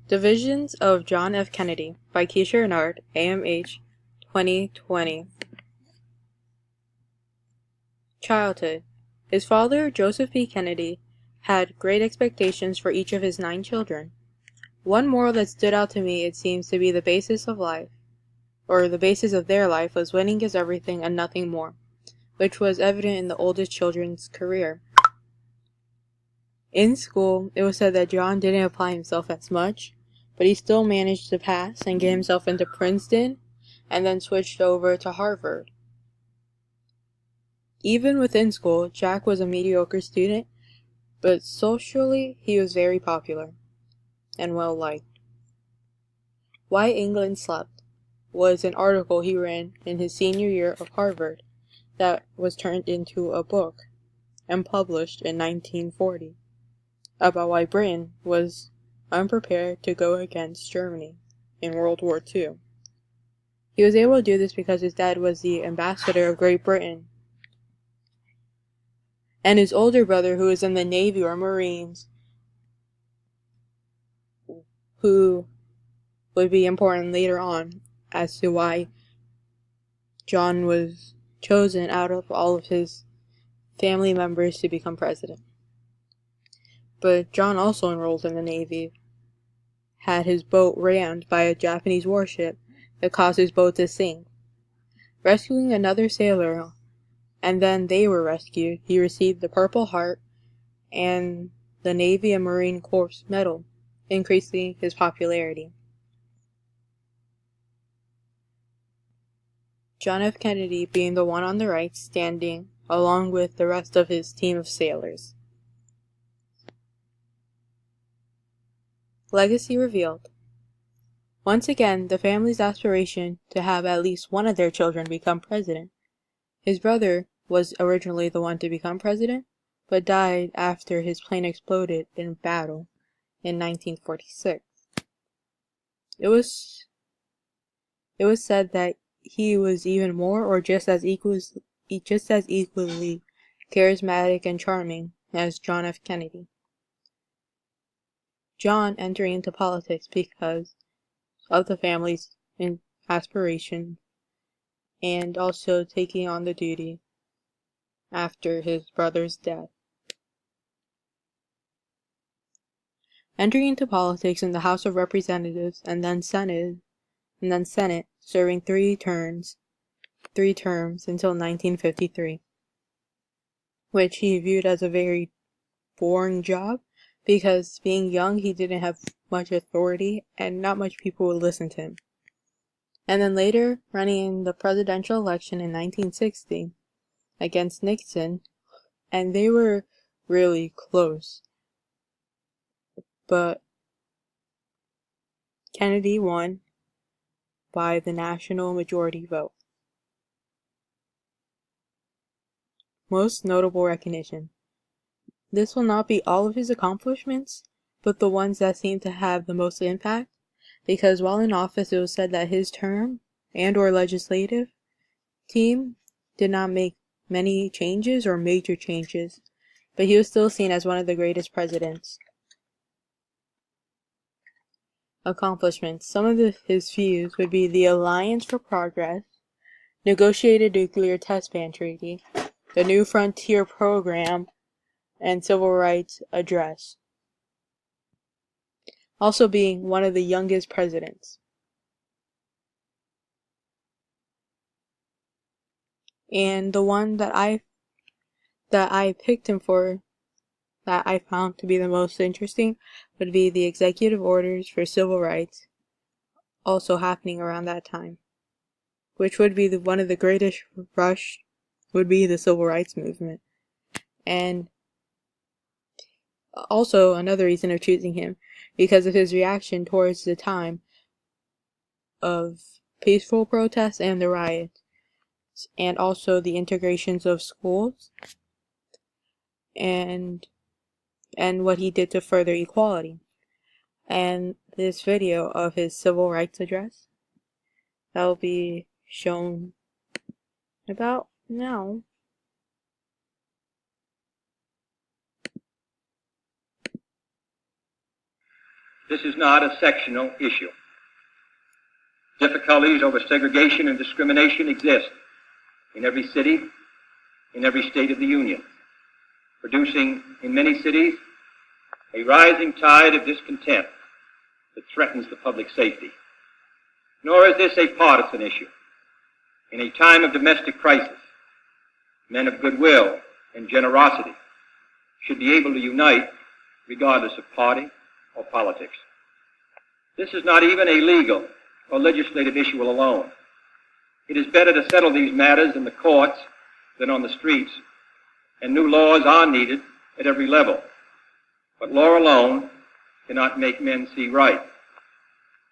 Divisions of John F. Kennedy by Keisha Renard, AMH, 2020. Childhood. His father, Joseph P. Kennedy, had great expectations for each of his 9 children. One moral that stood out to me, it seems to be the basis of life, or the basis of their life, was winning is everything and nothing more, which was evident in the oldest children's career. In school, it was said that John didn't apply himself as much, but he still managed to pass and get himself into Princeton, and then switched over to Harvard. Even within school, Jack was a mediocre student, but socially he was very popular and well liked. Why England Slept was an article he ran in his senior year of Harvard that was turned into a book and published in 1940 about why Britain was unprepared to go against Germany in World War II. He was able to do this because his dad was the ambassador of Great Britain, and his older brother, who was in the Navy or Marines, who would be important later on as to why John was chosen out of all of his family members to become president. But John also enrolled in the Navy, had his boat rammed by a Japanese warship that caused his boat to sink. Rescuing another sailor, and then they were rescued, he received the Purple Heart and the Navy and Marine Corps Medal, increasing his popularity. John F. Kennedy being the one on the right, standing along with the rest of his team of sailors. Legacy revealed. Once again, the family's aspiration to have at least one of their children become president. His brother was originally the one to become president, but died after his plane exploded in battle in 1946. It was said that he was even more or just as equally charismatic and charming as John F. Kennedy. John entering into politics because of the family's aspiration, and also taking on the duty after his brother's death. Entering into politics in the House of Representatives and then Senate, serving 3 terms until 1953, which he viewed as a very boring job because being young he didn't have much authority and not much people would listen to him. And then later running in the presidential election in 1960 against Nixon, and they were really close, but Kennedy won by the national majority vote. Most notable recognition. This will not be all of his accomplishments, but the ones that seem to have the most impact, because while in office it was said that his term and/or legislative team did not make many changes or major changes, but he was still seen as one of the greatest presidents. Accomplishments. Some of his views would be the Alliance for Progress, negotiated nuclear test ban treaty, the New Frontier program, and civil rights address. Also being one of the youngest presidents. And the one that I picked him for, that I found to be the most interesting, would be the executive orders for civil rights, also happening around that time, which would be one of the greatest rush would be the civil rights movement. And also another reason of choosing him, because of his reaction towards the time of peaceful protests and the riots, and also the integrations of schools, and what he did to further equality. And this video of his civil rights address, that will be shown about now. This is not a sectional issue. Difficulties over segregation and discrimination exist in every city, in every state of the Union, producing in many cities a rising tide of discontent that threatens the public safety. Nor is this a partisan issue. In a time of domestic crisis, men of goodwill and generosity should be able to unite regardless of party or politics. This is not even a legal or legislative issue alone. It is better to settle these matters in the courts than on the streets, and new laws are needed at every level. But law alone cannot make men see right.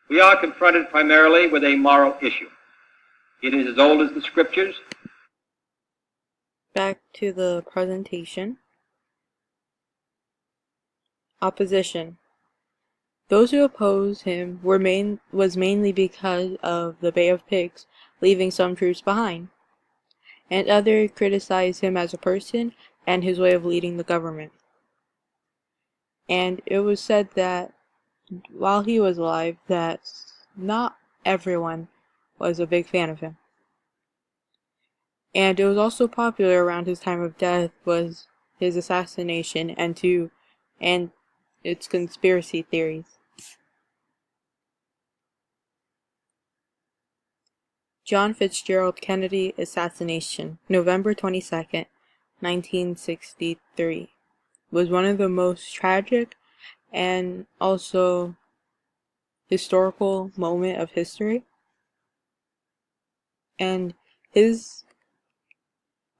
We are confronted primarily with a moral issue. It is as old as the scriptures. Back to the presentation. Opposition. Those who opposed him was mainly because of the Bay of Pigs leaving some troops behind, and others criticized him as a person and his way of leading the government. And it was said that while he was alive, that not everyone was a big fan of him. And it was also popular around his time of death was his assassination and its conspiracy theories. John Fitzgerald Kennedy assassination, November 22nd, 1963, was one of the most tragic and also historical moment of history. And it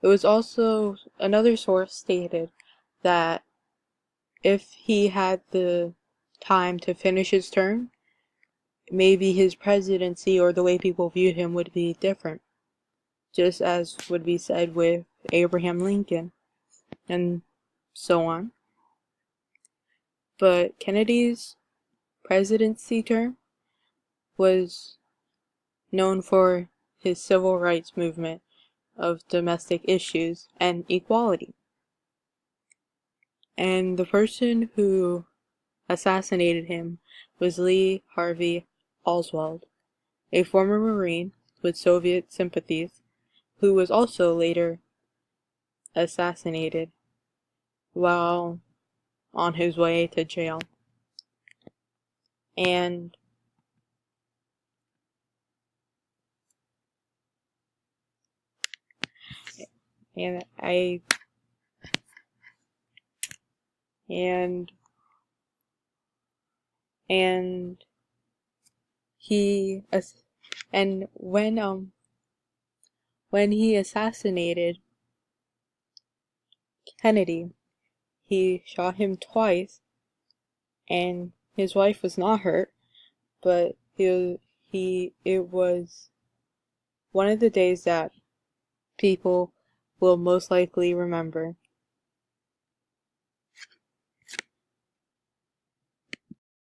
was also, another source stated that if he had the time to finish his term, maybe his presidency or the way people viewed him would be different, just as would be said with Abraham Lincoln and so on. But Kennedy's presidency term was known for his civil rights movement of domestic issues and equality. And the person who assassinated him was Lee Harvey Oswald, a former Marine with Soviet sympathies, who was also later assassinated while on his way to jail. And when he assassinated Kennedy, he shot him twice, and his wife was not hurt, but it was one of the days that people will most likely remember.